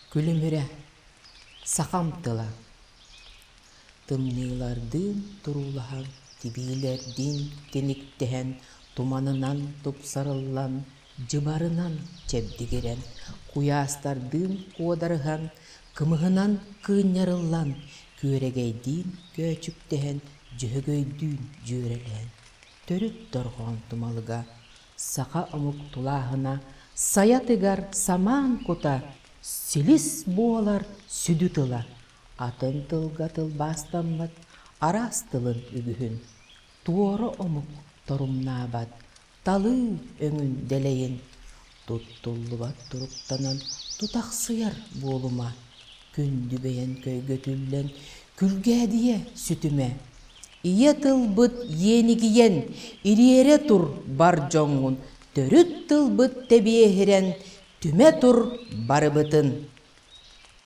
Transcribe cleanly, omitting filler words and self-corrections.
Күлімірі сақамтыла. Тымнылардың тұрулахан, тибилердің тениктehen, туманынан тупсарыллан, жыбарынан чебдигерен, куястардың куодарыхан, кымығынан кыынярыллан, көрегейдің көчүктehen, жөгөйдүн жөрелен. Төрүп торгон тумалыга, сақа омук тулахына, саятыгар саман кота, силис буалар сүдүтыла. Атын тылгатыл бастаммат, арас тылын үгүхүн. Туоры омук торумнабат, талы өңүн делейин. Туттуллубат туруктанан, тутаксыяр болума. Күндүбейен көйгөтүллен, күлгәдие сүтүме. Ие тылбыт енигиен, ириере тур бар жоңун. Төрүт тылбыт тебиехирен, түме тур барыбытын.